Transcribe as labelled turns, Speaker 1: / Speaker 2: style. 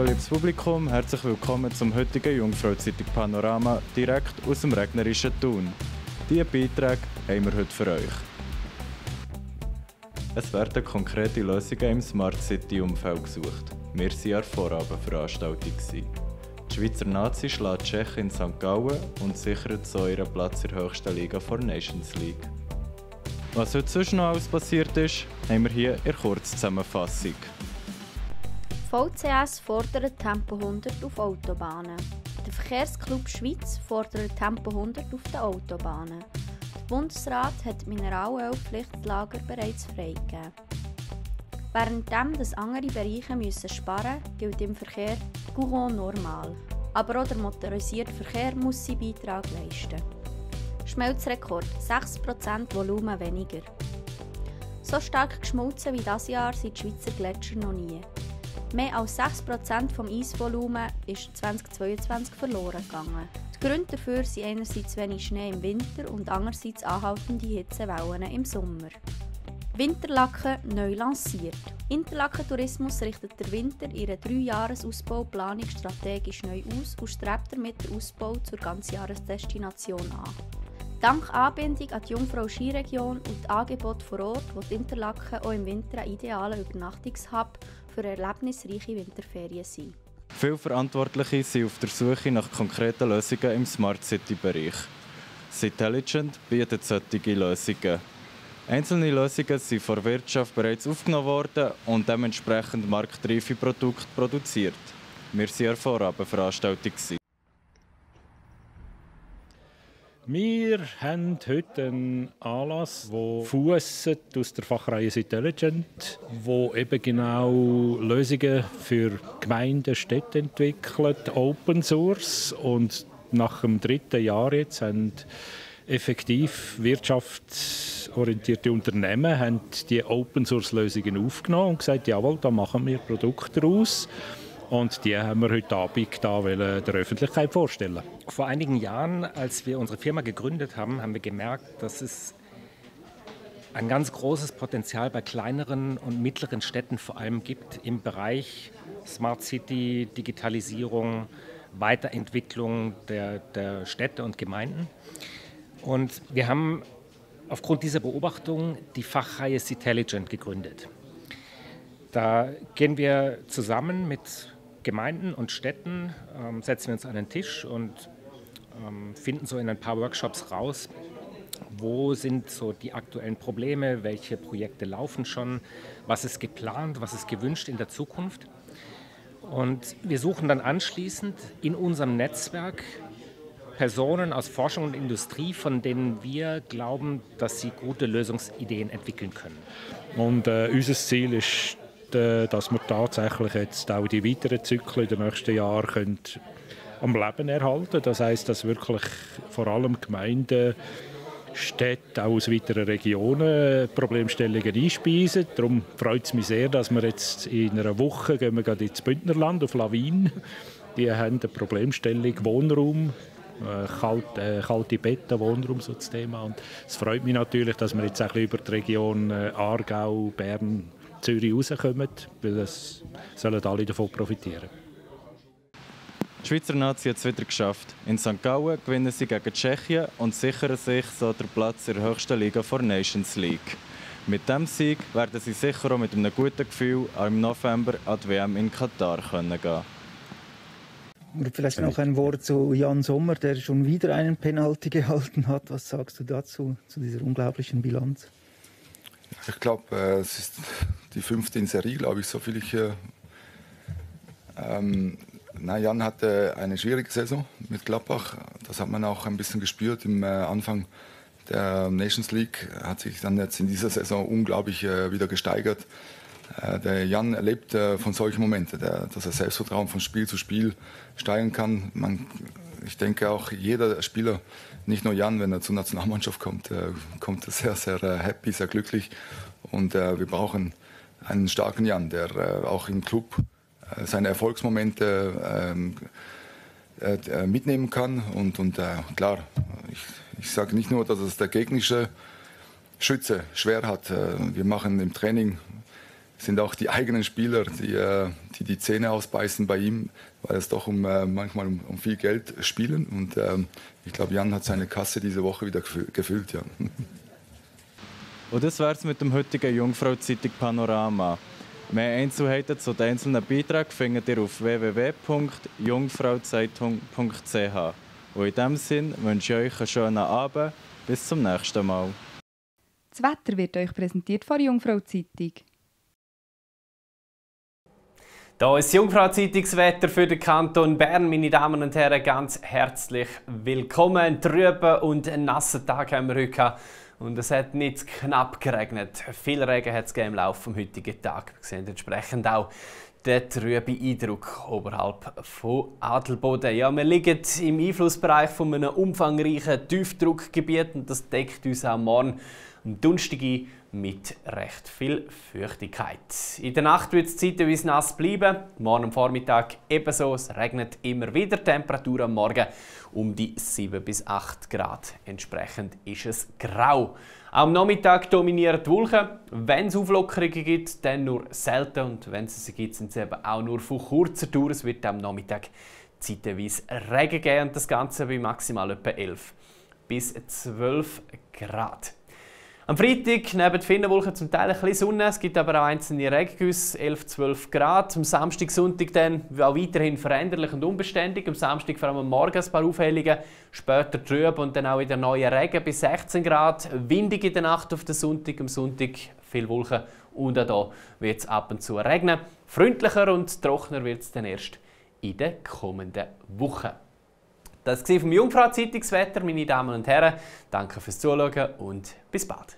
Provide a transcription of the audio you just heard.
Speaker 1: Abend, liebes Publikum. Herzlich willkommen zum heutigen Jungfrau-Zeitung Panorama, direkt aus dem regnerischen Thun. Diese Beiträge haben wir heute für euch. Es werden konkrete Lösungen im Smart City-Umfeld gesucht. Wir waren an der Vorabendveranstaltung. Die Schweizer Nazi schlägt Tschechien in St. Gallen und sichert so ihren Platz in der höchsten Liga der Nations League. Was heute sonst noch alles passiert ist, haben wir hier in Kurzzusammenfassung.
Speaker 2: VCS fordert Tempo 100 auf Autobahnen. Der Verkehrsclub Schweiz fordert Tempo 100 auf den Autobahnen. Der Bundesrat hat Mineralölpflichtlager bereits freigegeben. Währenddem dass andere Bereiche sparen müssen, gilt im Verkehr Courant normal. Aber auch der motorisierte Verkehr muss seinen Beitrag leisten. Schmelzrekord: 6% Volumen weniger. So stark geschmolzen wie dieses Jahr sind die Schweizer Gletscher noch nie. Mehr als 6% des Eisvolumens ist 2022 verloren gegangen. Die Gründe dafür sind einerseits wenig Schnee im Winter und andererseits anhaltende Hitzewellen im Sommer. Winterlaken neu lanciert. Interlaken Tourismus richtet den Winter ihre 3-Jahres-Ausbauplanung strategisch neu aus und strebt damit den Ausbau zur Ganzjahresdestination an. Dank Anbindung an die Jungfrau-Skiregion und die Angebote vor Ort, wo die Interlaken auch im Winter ein idealer Übernachtungshub für erlebnisreiche Winterferien sind.
Speaker 1: Viele Verantwortliche sind auf der Suche nach konkreten Lösungen im Smart City-Bereich. Citelligent bietet solche Lösungen. Einzelne Lösungen sind von der Wirtschaft bereits aufgenommen worden und dementsprechend marktreife Produkte produziert. Wir waren an der Vorabendveranstaltung.
Speaker 3: Wir haben heute einen Anlass, der fusset aus der Fachreihe Citelligent, wo eben genau Lösungen für Gemeinden, Städte entwickelt, Open Source. Und nach dem 3. Jahr jetzt haben effektiv wirtschaftsorientierte Unternehmen haben die Open Source Lösungen aufgenommen und gesagt, jawohl, da machen wir Produkte daraus. Und die haben wir heute Abend der Öffentlichkeit vorstellen.
Speaker 4: Vor einigen Jahren, als wir unsere Firma gegründet haben, haben wir gemerkt, dass es ein ganz großes Potenzial bei kleineren und mittleren Städten vor allem gibt im Bereich Smart City, Digitalisierung, Weiterentwicklung der Städte und Gemeinden. Und wir haben aufgrund dieser Beobachtung die Fachreihe Citelligent gegründet. Da gehen wir zusammen mit Gemeinden und Städten, setzen wir uns an den Tisch und finden so in ein paar Workshops raus, wo sind so die aktuellen Probleme, welche Projekte laufen schon, was ist geplant, was ist gewünscht in der Zukunft. Und wir suchen dann anschließend in unserem Netzwerk Personen aus Forschung und Industrie, von denen wir glauben, dass sie gute Lösungsideen entwickeln können.
Speaker 3: Und unser Ziel ist, dass wir tatsächlich jetzt auch die weiteren Zyklen in den nächsten Jahren am Leben erhalten können. Das heisst, dass wirklich vor allem Gemeinden, Städte auch aus weiteren Regionen Problemstellungen einspeisen. Darum freut es mich sehr, dass wir jetzt in einer Woche gehen wir gerade ins Bündnerland auf Lawin. Die haben eine Problemstellung Wohnraum, kalte Betten, Wohnraum, so das Thema. Und es freut mich natürlich, dass wir jetzt auch über die Region Aargau, Bern, Zürich rauskommen, weil es sollen alle davon profitieren.
Speaker 1: Die Schweizer Nazi hat es wieder geschafft. In St. Gallen gewinnen sie gegen Tschechien und sichern sich so den Platz in der höchsten Liga der Nations League. Mit diesem Sieg werden sie sicher auch mit einem guten Gefühl im November an die WM in Katar gehen können.
Speaker 5: Vielleicht noch ein Wort zu Jan Sommer, der schon wieder einen Penalty gehalten hat. Was sagst du dazu, zu dieser unglaublichen Bilanz?
Speaker 6: Ich glaube, es ist die 5. in Serie, glaube ich, soviel ich. Jan hatte eine schwierige Saison mit Gladbach. Das hat man auch ein bisschen gespürt im Anfang der Nations League. Hat sich dann jetzt in dieser Saison unglaublich wieder gesteigert. Der Jan erlebt von solchen Momenten, dass er Selbstvertrauen von Spiel zu Spiel steigern kann. Ich denke auch jeder Spieler, nicht nur Jan, wenn er zur Nationalmannschaft kommt, kommt er sehr, sehr happy, sehr glücklich. Und wir brauchen einen starken Jan, der auch im Club seine Erfolgsmomente mitnehmen kann. Und klar, ich sage nicht nur, dass es der gegnerische Schütze schwer hat. Wir machen im Training sind auch die eigenen Spieler, die Zähne ausbeißen bei ihm, weil es doch manchmal um viel Geld spielen. Und ich glaube, Jan hat seine Kasse diese Woche wieder gefüllt. Ja.
Speaker 1: Und das wär's mit dem heutigen Jungfrau-Zeitung Panorama. Mehr Einzelheiten zu den einzelnen Beiträgen findet ihr auf www.jungfrauzeitung.ch. Und in diesem Sinn wünsche ich euch einen schönen Abend. Bis zum nächsten Mal.
Speaker 7: Das Wetter wird euch präsentiert von der Jungfrau-Zeitung.
Speaker 8: Hier ist das Jungfrau-Zeitungswetter für den Kanton Bern. Meine Damen und Herren, ganz herzlich willkommen. Einen trüben und nassen Tag haben wir heute gehabt. Und es hat nicht knapp geregnet. Viel Regen hat es im Laufe des heutigen Tages. Wir sehen entsprechend auch den trüben Eindruck oberhalb von Adelboden. Ja, wir liegen im Einflussbereich von einem umfangreichen Tiefdruckgebiet und das deckt uns auch morgen am Donnerstag ein mit recht viel Feuchtigkeit. In der Nacht wird es zeitweise nass bleiben, morgen am Vormittag ebenso. Es regnet immer wieder, Temperatur am Morgen um die 7 bis 8 Grad. Entsprechend ist es grau. Auch am Nachmittag dominieren die Wolken. Wenn es Auflockerungen gibt, dann nur selten. Und wenn es sie gibt, sind sie eben auch nur von kurzer Dauer. Es wird am Nachmittag zeitweise Regen geben und das Ganze bei maximal etwa 11 bis 12 Grad. Am Freitag neben den Finnenwolken zum Teil ein bisschen Sonne, es gibt aber auch einzelne Regengüsse, 11-12 Grad. Am Samstag, Sonntag dann auch weiterhin veränderlich und unbeständig. Am Samstag vor allem am Morgen ein paar Aufhellungen, später trüb und dann auch wieder neue Regen bis 16 Grad. Windig in der Nacht auf den Sonntag, am Sonntag viel Wolken und auch hier wird es ab und zu regnen. Freundlicher und trockener wird es dann erst in den kommenden Wochen. Das war vom Jungfrau-Zeitungswetter, meine Damen und Herren. Danke fürs Zuschauen und bis bald.